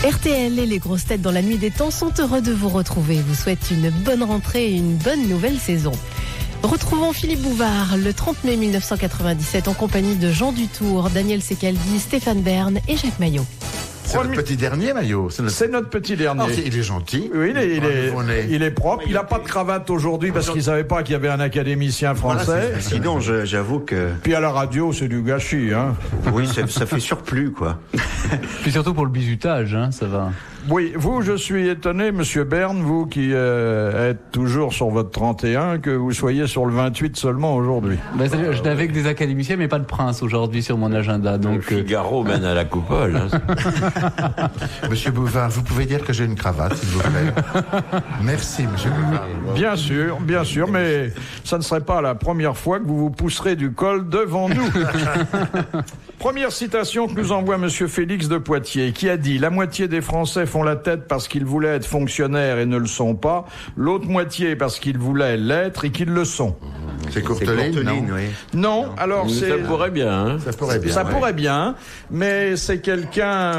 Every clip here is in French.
RTL et les grosses têtes dans la nuit des temps sont heureux de vous retrouver. Vous souhaite une bonne rentrée et une bonne nouvelle saison. Retrouvons Philippe Bouvard le 30 mai 1997 en compagnie de Jean Dutour, Daniel Secaldi, Stéphane Bern et Jacques Maillot. C'est notre petit dernier, Maillot. C'est notre petit dernier. Oh, il est gentil. Oui, il est propre. Il n'a pas de cravate aujourd'hui parce qu'il ne savait pas qu'il y avait un académicien français. Voilà, sinon, j'avoue que... Puis à la radio, c'est du gâchis. Hein. Oui, ça fait surplus, quoi. Puis surtout pour le bizutage, hein, ça va. Oui, vous, je suis étonné, Monsieur Bern, vous qui êtes toujours sur votre 31, que vous soyez sur le 28 seulement aujourd'hui. Ben, je n'avais que des académiciens, mais pas de prince aujourd'hui sur mon agenda. Donc Figaro mène à la coupole. Hein. Monsieur Bouvard, vous pouvez dire que j'ai une cravate, s'il vous plaît. Merci, Monsieur Bouvard. Bien sûr, mais ça ne serait pas la première fois que vous vous pousserez du col devant nous. Première citation que nous envoie Monsieur Félix de Poitiers, qui a dit « La moitié des Français font la tête parce qu'ils voulaient être fonctionnaires et ne le sont pas, l'autre moitié parce qu'ils voulaient l'être et qu'ils le sont. » C'est Courteline, non? Oui. Non, alors c'est... Ça pourrait bien. Hein. Ça pourrait bien, mais c'est quelqu'un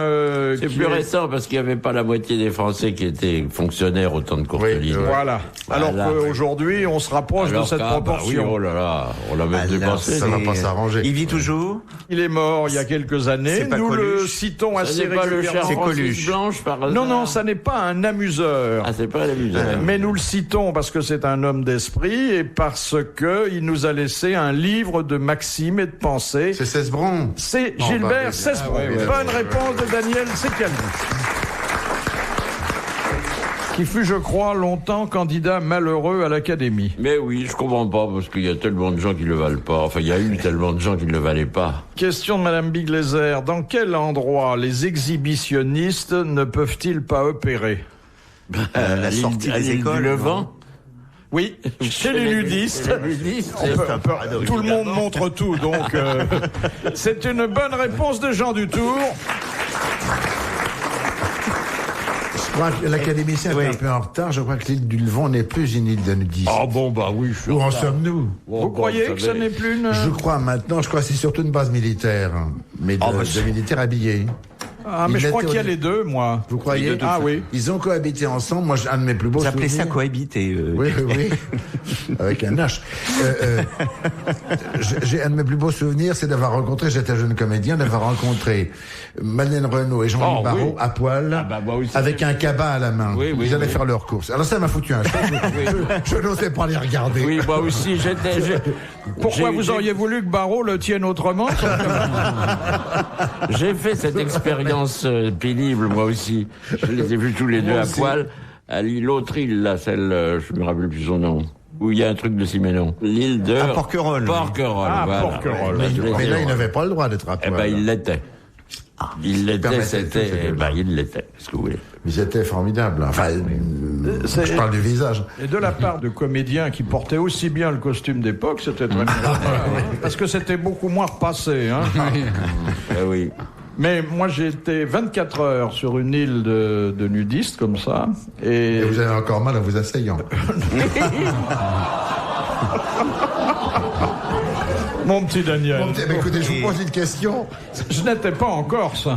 c'est plus récent parce qu'il n'y avait pas la moitié des Français qui étaient fonctionnaires au temps de Courteline. Oui, Voilà. Alors qu'aujourd'hui, on se rapproche de cette proportion. Oui, oh là là, on l'a même dépensé. Ça va pas s'arranger. Il vit toujours? Il est mort il y a quelques années. C'est pas Nous Coluche. le citons assez C'est pas le cher régulièrement. Francis Blanche par hasard. Non, ça n'est pas un amuseur. Ah, c'est pas l'amuseur. Mais nous le citons parce que c'est un homme d'esprit et parce que il nous a laissé un livre de maximes et de pensées. C'est Cesbron. C'est Gilbert Cesbron. Bonne réponse de Daniel Secaldi. Qui fut, je crois, longtemps candidat malheureux à l'Académie. Mais oui, je comprends pas, parce qu'il y a tellement de gens qui le valent pas. Enfin, il y a eu tellement de gens qui ne le valaient pas. Question de Madame Biglézer. Dans quel endroit les exhibitionnistes ne peuvent-ils pas opérer? La sortie des écoles. Du Levant. Oui, chez les nudistes. Tout le monde montre tout, donc c'est une bonne réponse de Jean Dutour. Je crois que l'académicien est un peu en retard. Je crois que l'île du Levant n'est plus une île de nudistes. Ah bon, bah oui, je suis Où en sommes-nous? Vous croyez que ce n'est plus une... Je crois maintenant, que c'est surtout une base militaire, mais de militaires habillés. Ah, mais je crois qu'il y a les deux, moi. Vous croyez? Ah oui. Ils ont cohabité ensemble. Moi, j'ai un de mes plus beaux Vous souvenirs. appelez ça cohabiter? Oui. Avec un H. J'ai un de mes plus beaux souvenirs, c'est d'avoir rencontré, j'étais jeune comédien, d'avoir rencontré Madeleine Renaud et Jean-Louis Barrault à poil, avec un cabas à la main. Ils allaient faire leurs courses. Alors ça m'a foutu un choc. Je n'osais pas les regarder. Oui, moi aussi, Pourquoi vous auriez voulu que Barrault le tienne autrement? J'ai fait cette expérience pénible, moi aussi. Je les ai vus tous les deux à poil. À l'autre île, là, celle, je me rappelle plus son nom, où il y a un truc de Siménon. L'île de... Porquerolles. Porquerolles, voilà. Porquerolles. Mais là, il n'avait pas le droit d'être à poil. Eh ben, il l'était. Il l'était, il l'était, ce que vous voulez. Mais c'était formidable. Enfin, je parle du visage. Et de la part de comédiens qui portaient aussi bien le costume d'époque, c'était très bien. Parce que c'était beaucoup moins repassé. Hein. Oui. Mais moi, j'ai été 24 heures sur une île de nudistes, comme ça. Et vous avez encore mal en vous asseyant. Mon petit Daniel. Écoutez, je vous pose une question. Je n'étais pas en Corse.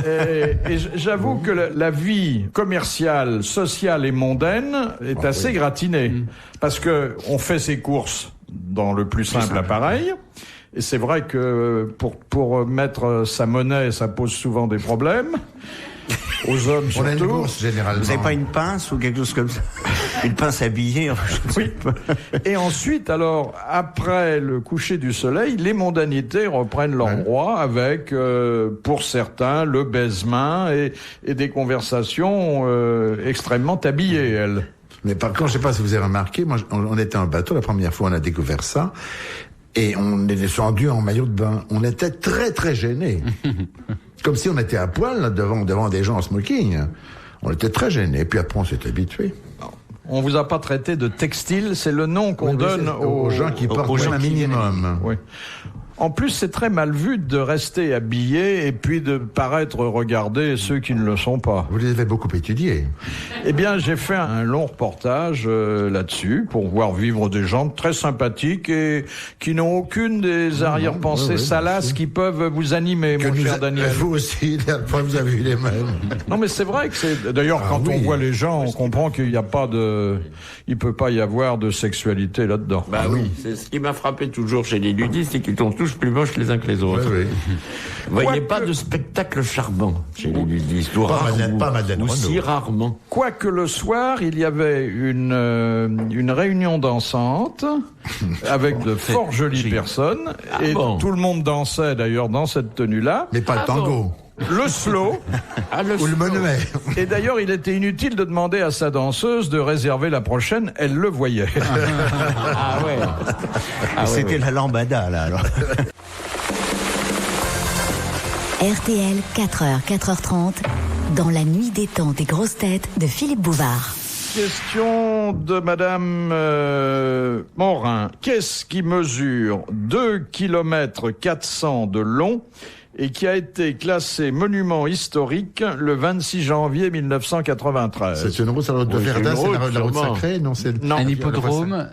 et j'avoue que la vie commerciale, sociale et mondaine est assez gratinée. Parce que on fait ses courses dans le plus simple appareil. Et c'est vrai que pour mettre sa monnaie, ça pose souvent des problèmes. Aux hommes surtout. On a une bourse, généralement. Vous n'avez pas une pince ou quelque chose comme ça? Une pince à billets? Oui. Et ensuite, alors, après le coucher du soleil, les mondanités reprennent leur droit avec, pour certains, le baise-main et des conversations extrêmement habillées, elles. Mais par contre, je ne sais pas si vous avez remarqué, moi, on était en bateau, la première fois, on a découvert ça. Et on est descendu en maillot de bain. On était très, très gênés. Comme si on était à poil là, devant des gens en smoking. On était très gênés. Et puis après, on s'est habitué. On vous a pas traité de textile, c'est le nom qu'on donne aux gens qui portent un minimum. Oui. En plus, c'est très mal vu de rester habillé et puis de paraître regarder ceux qui ne le sont pas. Vous les avez beaucoup étudiés. Eh bien, j'ai fait un long reportage là-dessus pour voir vivre des gens très sympathiques et qui n'ont aucune des arrière-pensées salaces qui peuvent vous animer, mon cher Daniel. Vous aussi, fois vous avez eu les mêmes. Non, mais c'est vrai que c'est... D'ailleurs, quand on voit les gens, on comprend qu'il n'y a pas de... Il peut pas y avoir de sexualité là-dedans. Bah oui, c'est ce qui m'a frappé toujours chez les ludistes, c'est qu'ils sont tous plus moches les uns que les autres. Oui, oui. Vous voyez pas de spectacle charmant chez les ludistes, ou si rarement. Quoique le soir, il y avait une réunion dansante avec de fort jolies personnes, et tout le monde dansait d'ailleurs dans cette tenue-là. Mais pas le tango. Le slow ou le menuet. Et d'ailleurs, il était inutile de demander à sa danseuse de réserver la prochaine, elle le voyait. Ah ouais. C'était la lambada, là, alors. RTL, 4h, 4h30, dans la nuit des temps des grosses têtes de Philippe Bouvard. Question de Madame Morin. Qu'est-ce qui mesure 2 km 400 de long et qui a été classé monument historique le 26 janvier 1993? C'est une route, c'est la route de Verdun, c'est la route sacrée, non? C'est un hippodrome.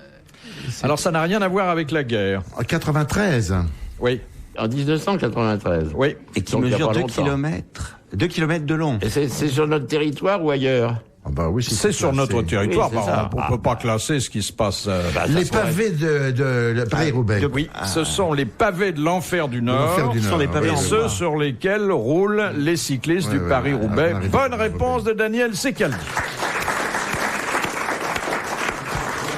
Alors ça n'a rien à voir avec la guerre. En 93. Oui. En 1993. Oui. Et qui mesure 2 km. 2 km de long. Et c'est sur notre territoire ou ailleurs? Ah bah oui, c'est sur notre territoire. Oui, on ne peut pas classer ce qui se passe. Les pavés de Paris-Roubaix. Oui, ce sont les pavés de l'enfer du Nord. Ce sont les pavés et ceux sur lesquels roulent les cyclistes du Paris-Roubaix. Bonne réponse de Daniel Secaldi.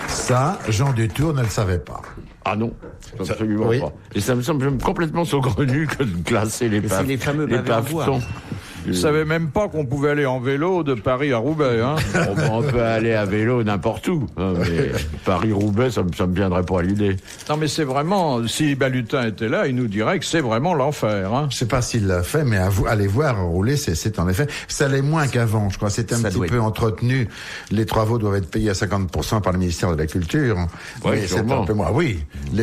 Ça, Jean Dutour ne le savait pas. Ah non, absolument pas. Et ça me semble complètement saugrenu que de classer les paves. C'est les fameux pavetons. Je ne savais même pas qu'on pouvait aller en vélo de Paris à Roubaix. Hein. On peut aller à vélo n'importe où. Hein, mais Paris-Roubaix, ça me viendrait pas à l'idée. Non, mais c'est vraiment... Si Balutin était là, il nous dirait que c'est vraiment l'enfer. Hein. Je sais pas s'il l'a fait, mais allez voir rouler, c'est en effet... Ça l'est moins qu'avant, je crois. C'est un petit peu entretenu. Les travaux doivent être payés à 50% par le ministère de la Culture. Oui, c'est un peu moins. Oui,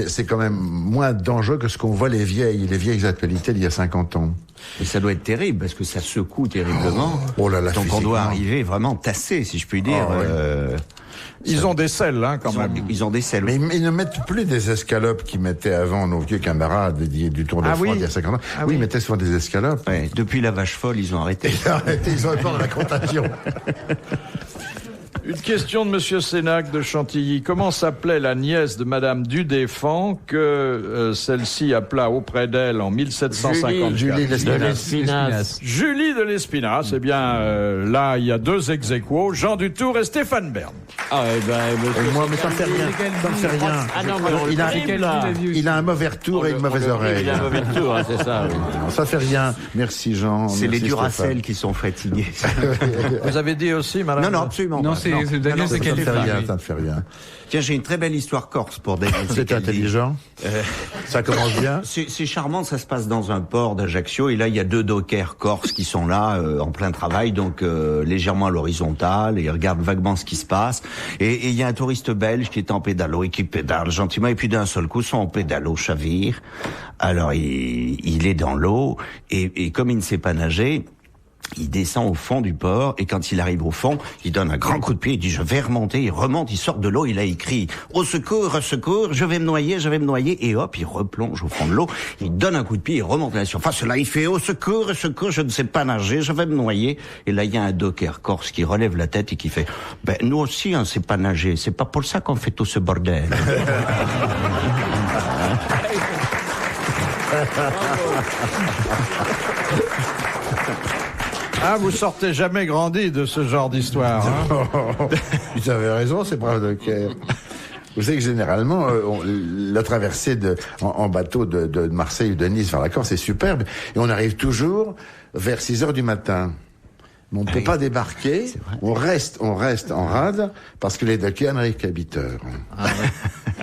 c'est quand même moins dangereux que ce qu'on voit les vieilles actualités d'il y a 50 ans. Et ça doit être terrible, parce que ça secoue terriblement. Oh là là, donc on doit arriver vraiment tassé, si je puis dire. Ils ont des selles, hein, quand même. Ils ont des selles. Mais ils ne mettent plus des escalopes qu'ils mettaient avant nos vieux camarades du Tour de France il y a 50 ans. Oui, ils mettaient souvent des escalopes. Ouais, depuis la vache folle, ils ont arrêté. Ils ont peur de la contagion. Une question de Monsieur Sénac de Chantilly. Comment s'appelait la nièce de Madame Dudéfend que celle-ci appela auprès d'elle en 1754? Julie de l'Espinasse. Julie de l'Espinasse. Eh bien, là, il y a 2 ex-aequo, Jean Dutour et Stéphane Bern. Ah, moi, mais ça me fait rien. Ça me fait rien. Ah non, mais il a un mauvais retour et une mauvaise oreille. Il a un mauvais retour, hein, c'est ça. Oui. Non, ça fait rien. Merci, Jean. C'est les Duracell qui sont fatigués. Vous avez dit aussi, Madame? Non, absolument Non, pas. c'est Daniel Secaldi. Ça ne fait rien. Tiens, j'ai une très belle histoire corse pour Daniel C'est Secaldi. intelligent. Ça commence bien. C'est charmant, ça se passe dans un port d'Ajaccio, et là, il y a 2 dockers corses qui sont là, en plein travail, donc légèrement à l'horizontale, et ils regardent vaguement ce qui se passe. Et il y a un touriste belge qui est en pédalo, et qui pédale gentiment, et puis d'un seul coup, son pédalo chavire. Alors, il est dans l'eau, et comme il ne sait pas nager, il descend au fond du port, et quand il arrive au fond, il donne un grand coup de pied, il dit « je vais remonter », il remonte, il sort de l'eau, il a écrit « au secours, je vais me noyer », et hop, il replonge au fond de l'eau, il donne un coup de pied, il remonte à la surface, là il fait « au secours, je ne sais pas nager, je vais me noyer », et là il y a un docker corse qui relève la tête et qui fait « ben nous aussi on ne sait pas nager, c'est pas pour ça qu'on fait tout ce bordel ». Ah, vous sortez jamais grandi de ce genre d'histoire. Hein. Vous avez raison, c'est brave de cœur. Vous savez que généralement, la traversée en bateau de Marseille ou de Nice vers la Corse est superbe. Et on arrive toujours vers 6h du matin. Mais on ne peut pas débarquer. On reste en rade parce que les dockers n'arrivent qu'à 8h. Ah, ouais.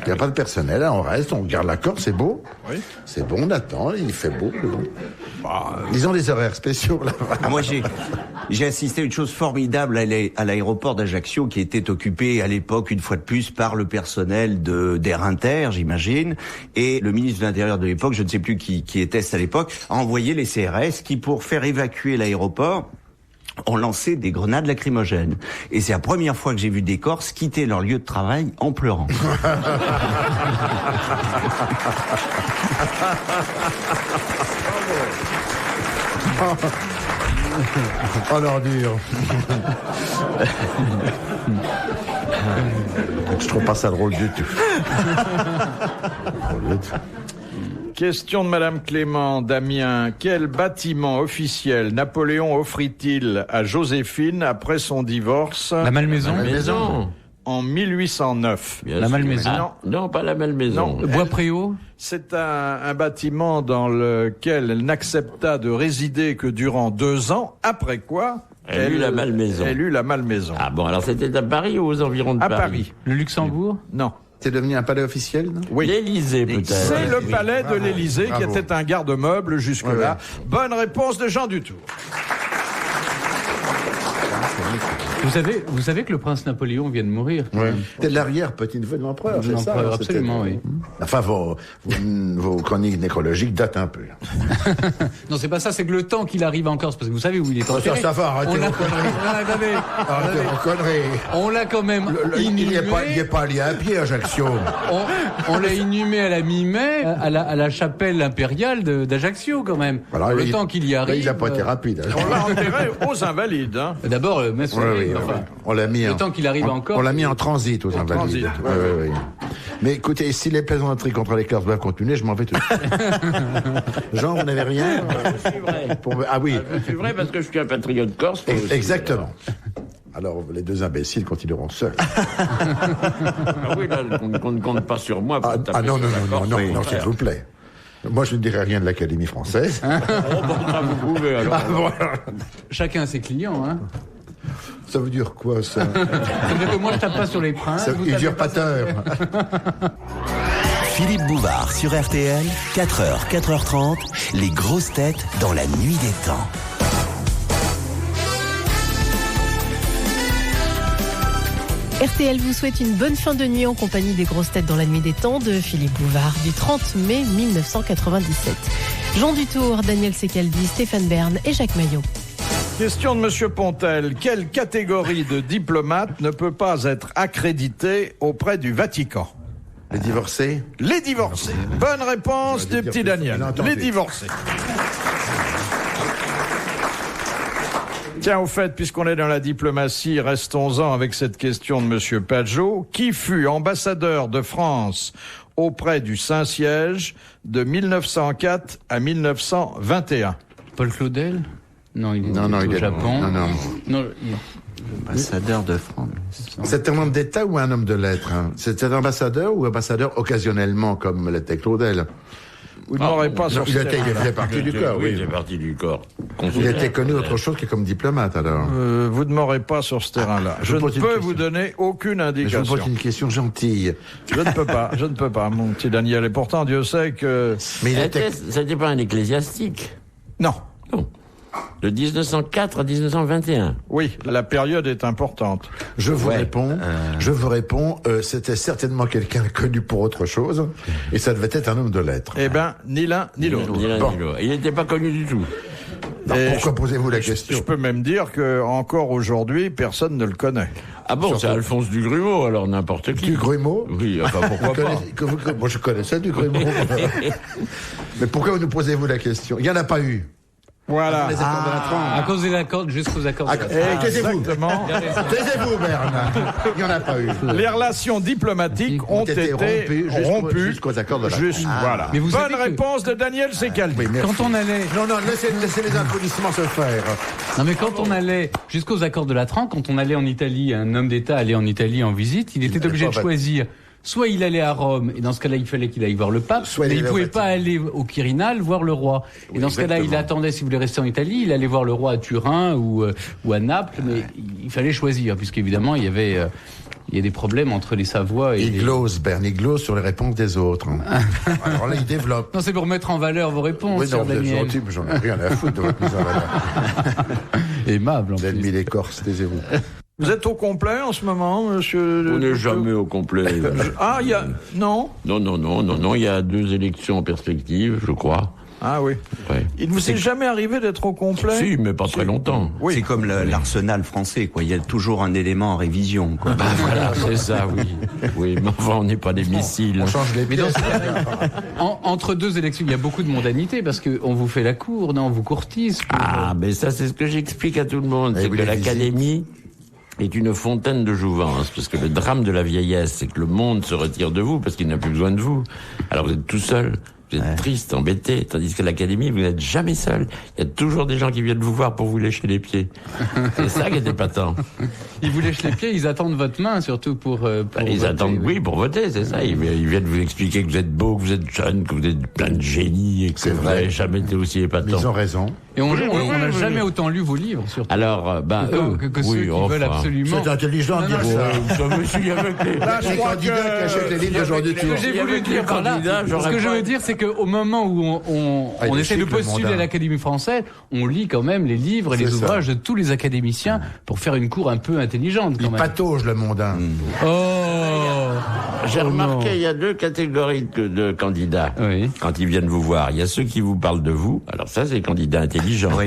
Il n'y a pas de personnel, là, on reste, on regarde la Corse, c'est beau. Oui. C'est bon, on attend, il fait beau. Bah, ils ont des horaires spéciaux là-bas. Moi J'ai assisté à une chose formidable à l'aéroport d'Ajaccio qui était occupé à l'époque, une fois de plus, par le personnel d'Air Inter, j'imagine. Et le ministre de l'Intérieur de l'époque, je ne sais plus qui était à l'époque, a envoyé les CRS qui, pour faire évacuer l'aéroport, ont lancé des grenades lacrymogènes. Et c'est la première fois que j'ai vu des Corses quitter leur lieu de travail en pleurant. Oh l'ordure. Je trouve pas ça drôle du tout. Question de Madame Clément d'Amiens. Quel bâtiment officiel Napoléon offrit-il à Joséphine après son divorce? La Malmaison. La maison. En 1809. Bien La sûr. Malmaison. Ah, non, pas la Malmaison. Non. Bois-Préau. C'est un bâtiment dans lequel elle n'accepta de résider que durant 2 ans, après quoi Elle eut la Malmaison. Elle eut la Malmaison. Ah bon, alors c'était à Paris ou aux environs de À Paris? Paris. Le Luxembourg. Non. C'est devenu un palais officiel, non? Oui. L'Élysée, peut-être. C'est le Oui. palais de l'Élysée qui Bravo. était un garde-meuble jusque-là. Ouais, Bonne réponse de Jean Dutour. Vous savez que le prince Napoléon vient de mourir. Ouais. C'est l'arrière-petit-neveu de l'empereur, c'est ça? L'empereur, C'était- absolument, oui. Enfin, vos chroniques nécrologiques datent un peu. Non, c'est pas ça, c'est que le temps qu'il arrive en Corse, parce que vous savez où il est enterré. Ça va, arrêtez On l'a- vos conneries. Attendez, Arrêtez vos conneries. on l'a quand même Il inhumé. n'est pas allé à pied, Ajaccio. On l'a inhumé à la mi-mai à la chapelle impériale d'Ajaccio quand même. Voilà, le il- temps qu'il y Là, arrive. il n'a pas été rapide. On l'a enterré aux Invalides. Hein. D'abord, messe Ouais, Soleil, oui, enfin. ouais. On l'a mis Le en- temps qu'il arrive encore. On l'a mis en transit aux Invalides. transit, Ouais, ouais, ouais. Mais écoutez, si les plaisanteries contre les Corses doivent continuer, je m'en vais tout de suite. Jean, vous n'avez rien C'est vrai. Ah oui, C'est vrai parce que je suis un patriote corse. moi aussi. exactement. Alors, les deux imbéciles continueront seuls. Ah oui, là, qu'on ne compte pas sur moi. Pour taper Non, sur la Corse, au non, s'il contraire. vous plaît. Moi, je ne dirai rien de l'Académie française. Oh, bon, ça, vous pouvez, alors. Chacun a ses clients, hein. Ça veut dire quoi, ça? C'est-à-dire que moi, je tape pas sur les princes. vous tapez Usurpateur. Philippe Bouvard sur RTL, 4h, 4h30, les grosses têtes dans la nuit des temps. RTL vous souhaite une bonne fin de nuit en compagnie des grosses têtes dans la nuit des temps de Philippe Bouvard du 30 mai 1997. Jean Dutour, Daniel Secaldi, Stéphane Bern et Jacques Maillot. Question de Monsieur Pontel. Quelle catégorie de diplomate ne peut pas être accréditée auprès du Vatican? Les divorcés? Les divorcés. Bonne réponse J'aurais du dû petit dire Daniel. plus, on l'a Les entendu. divorcés. Tiens, au fait, puisqu'on est dans la diplomatie, restons-en avec cette question de Monsieur Pajot. Qui fut ambassadeur de France auprès du Saint-Siège de 1904 à 1921? Paul Claudel. Non, il est Non, au il est Japon. Non. Non, Ambassadeur de France. C'est un homme d'État ou un homme de lettres? C'est un ambassadeur ou ambassadeur occasionnellement, comme l'était Claudel? Vous ne m'aurez pas Non, sur il ce était terrain-là. fait partie du corps, Oui, oui. j'ai parti du corps. Il était connu autre chose que comme diplomate, alors. Vous ne m'aurez pas sur ce terrain-là. je Je ne pose une peux question. vous donner aucune Mais je indication. vous pose une question gentille. Je ne peux pas, mon petit Daniel. Et pourtant, Dieu sait que... Mais il était... C'était pas un ecclésiastique. Non. Non. De 1904 à 1921. Oui, la période est importante. Je vous Ouais. réponds, c'était certainement quelqu'un connu pour autre chose, et ça devait être un homme de lettres. Eh ben, ni l'un ni l'autre. Ni l'un Bon. ni l'autre. Il n'était pas connu du tout. Alors, Et pourquoi posez-vous la Je question? peux même dire que encore aujourd'hui, personne ne le connaît. Ah bon, c'est Alphonse Dugrumeau, alors n'importe qui. Du Grumeau? Oui, enfin pourquoi pas. Moi, je connaissais du Grumeau. Mais pourquoi nous posez-vous la question? Il n'y en a pas eu. Voilà. Les accords de la Trente. à cause des accords, jusqu'aux accords. de la Eh, taisez-vous. Exactement. Taisez-vous, Berne. Il n'y en a pas eu. Les relations diplomatiques ont été rompues jusqu'aux accords de la Voilà. Mais vous Bonne savez que- réponse de Daniel Secaldi. Oui, merci. Quand on allait, Non, laissez les applaudissements se faire. non mais quand on allait jusqu'aux accords de Latran, quand on allait en Italie, un homme d'État allait en Italie en visite, il était obligé de choisir. Soit il allait à Rome, et dans ce cas-là, il fallait qu'il aille voir le pape, Soit il mais il allait au pouvait Vatican. pas aller au Quirinal voir le roi. Et dans ce cas-là, il exactement. attendait, s'il voulait rester en Italie, il allait voir le roi à Turin ou à Naples, mais il fallait choisir, puisqu'évidemment, il y avait Il y a des problèmes entre les Savoies et Il glose, Berne, il glose sur les réponses des autres. Alors là, il développe. Non, c'est pour mettre en valeur vos réponses, Oui, non, vous êtes Daniel. gentil, mais j'en ai rien à foutre de votre mise en valeur. Aimable, en Vous avez plus. mis les Corses, taisez-vous. Vous êtes au complet en ce moment, monsieur? On n'est jamais au complet. Ah, il y a... Non? Non, il y a 2 élections en perspective, je crois. Ah oui. Ouais. Il ne vous est jamais arrivé d'être au complet? Si, mais pas très longtemps. Oui. C'est comme l'arsenal français, quoi. Il y a toujours un élément en révision, quoi. Bah voilà, c'est ça, oui. Oui, mais enfin, on n'est pas des missiles. On change les pièces. Entre 2 élections, il y a beaucoup de mondanité parce qu'on vous fait la cour, non, on vous courtise. Ah, mais ça, c'est ce que j'explique à tout le monde. Et C'est vous que les l'académie est une fontaine de jouvence. Parce que le drame de la vieillesse, c'est que le monde se retire de vous parce qu'il n'a plus besoin de vous. Alors vous êtes tout seul. Vous êtes triste, embêté, tandis que l'académie, vous n'êtes jamais seul. Il y a toujours des gens qui viennent vous voir pour vous lécher les pieds. C'est ça qui est épatant. Ils vous lèchent les pieds, ils attendent votre main, surtout pour Ils voter, attendent, oui, pour voter, c'est ça. Ils viennent vous expliquer que vous êtes beau, que vous êtes jeune, que vous êtes plein de génie et que C'est vous vrai. n'avez jamais été aussi Mais épatant. ils ont raison. Et on n'a jamais autant lu vos livres, surtout. Alors, que ceux qui veulent absolument. C'est intelligent de dire ça. Ça me suit avec les... Là, je Les crois candidats qui achètent les livres d'aujourd'hui, Ce que j'ai voulu Avec les dire par là, candidats, ce j'aurais que je pas- veux dire, c'est qu'au moment où on il est essaie de chic, le postuler mondain. à l'Académie française, on lit quand même les livres et les C'est ça. ouvrages de tous les académiciens pour faire une cour un peu intelligente, quand Il même. patauge, le mondain. Oh J'ai Oh remarqué, non. il y a 2 catégories de candidats. Oui. Quand ils viennent vous voir, il y a ceux qui vous parlent de vous. Alors ça, c'est les candidats intelligents. Oui.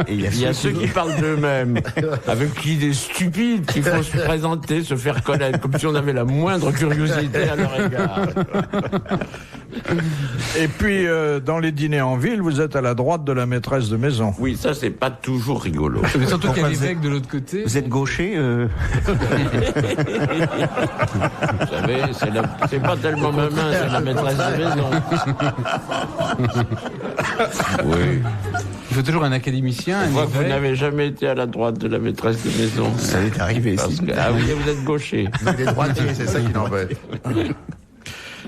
Et il y a ceux qui parlent d'eux-mêmes, avec qui des stupides qui font se présenter, se faire connaître, comme si on avait la moindre curiosité à leur égard. Et puis, dans les dîners en ville, vous êtes à la droite de la maîtresse de maison. Oui, ça, c'est pas toujours rigolo. Mais surtout qu'il y a Pourquoi l'évêque de l'autre côté. Vous êtes gaucher Vous savez, c'est pas tellement ma main, c'est la maîtresse de maison. Oui. Il faut toujours un académicien, Je un vois que vous évêque. n'avez jamais été à la droite de la maîtresse de maison. Ça est arrivé, Parce si. que, ah oui, vous êtes gaucher. Il est droitier, c'est ça qui l'embête.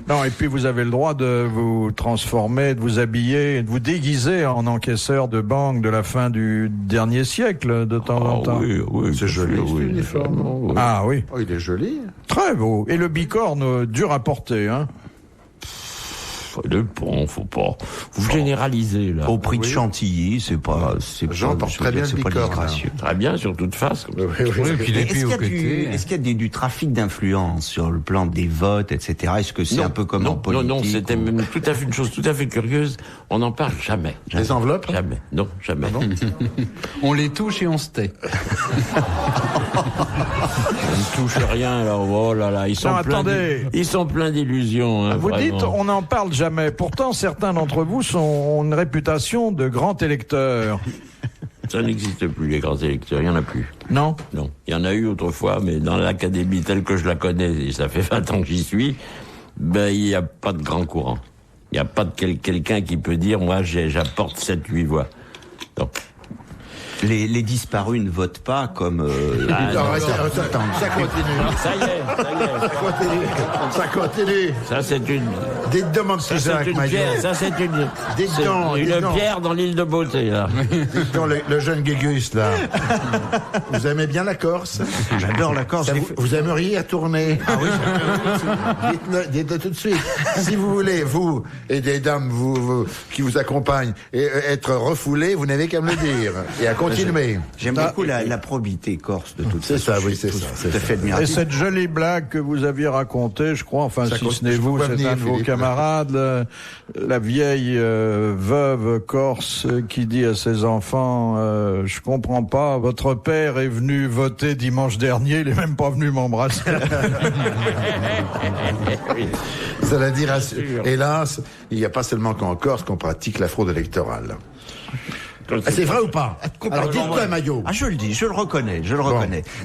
Non, et puis vous avez le droit de vous transformer, de vous habiller, de vous déguiser en encaisseur de banque de la fin du dernier siècle, de temps en temps. Oui, C'est joli, bien cet sûr, uniforme. oui. Ah oui, Oh, il est joli. très beau. Et le bicorne, dur à porter, hein. Le pont, faut pas. Vous généralisez, là. Au prix de Chantilly, c'est pas... Jean porte très bien le c'est pas bicorne, disgracieux. Très bien, sur toute face. Comme ça. Oui, puis les Est-ce pieds qu'il y au a côté. est-ce qu'il y a du trafic d'influence sur le plan des votes, etc. Est-ce que c'est un peu comme en politique non, c'était ou- même tout à fait une chose tout à fait curieuse. On n'en parle jamais. Les enveloppes Jamais. Non, jamais. On les touche et on se tait. On ne touche rien, alors, oh là là, ils sont Non, pleins attendez. ils sont pleins d'illusions, hein, Vous vraiment. dites, on n'en parle jamais. Pourtant, certains d'entre vous ont une réputation de grands électeurs. Ça n'existe plus, les grands électeurs, il n'y en a plus. Non? Non, il y en a eu autrefois, mais dans l'académie telle que je la connais, et ça fait 20 ans que j'y suis, ben, il n'y a pas de grand courant. Il n'y a pas de quelqu'un qui peut dire, moi, j'apporte 7-8 voix. Donc, Les disparus ne votent pas comme... Non, attends, ça continue. ça y est. Ça continue. Ça continue. Ça, c'est une... Dites donc, mon Ça, petit c'est Jacques, une ma pierre, gueule. ça c'est une, Dites c'est donc, dites une donc. pierre dans l'île de Beauté, là. Dites donc, le jeune Gugus, là. Vous aimez bien la Corse? J'adore la Corse. Ça vous aimeriez y retourner? Ah oui, dites-le tout de suite. Si vous voulez, vous et des dames qui vous accompagnent, être refoulés, vous n'avez qu'à me le dire. Et à continuer. J'aime beaucoup la probité corse de toute C'est façon. ça, Je oui, suis c'est ça. Tout à fait Et admiratif. cette jolie blague que vous aviez racontée, je crois, enfin, Ça si continue, ce n'est je vous vous, vois c'est venir, un de vos Philippe. camarades, la vieille veuve corse qui dit à ses enfants, je comprends pas, votre père est venu voter dimanche dernier, il est même pas venu m'embrasser. Cela dit, hélas, il n'y a pas seulement qu'en Corse qu'on pratique la fraude électorale. C'est vrai ou pas? Alors dites-le, Maillot. Ah, je le dis, je le reconnais.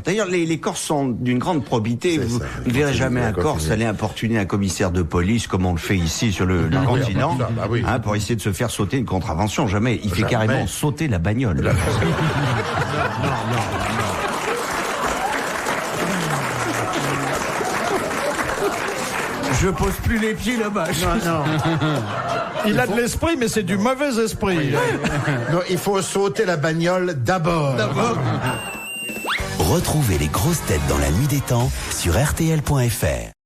D'ailleurs, les Corses sont d'une grande probité. C'est Vous ça. ne verrez jamais un Continue. Corse aller importuner un commissaire de police comme on le fait ici sur le continent, ça, bah oui. pour essayer de se faire sauter une contravention. Jamais. Il fait Jamais. carrément sauter la bagnole. Je pose plus les pieds là-bas. Il a de l'esprit, mais c'est du mauvais esprit. Non, il faut sauter la bagnole d'abord. Retrouvez les grosses têtes dans la nuit des temps sur RTL.fr.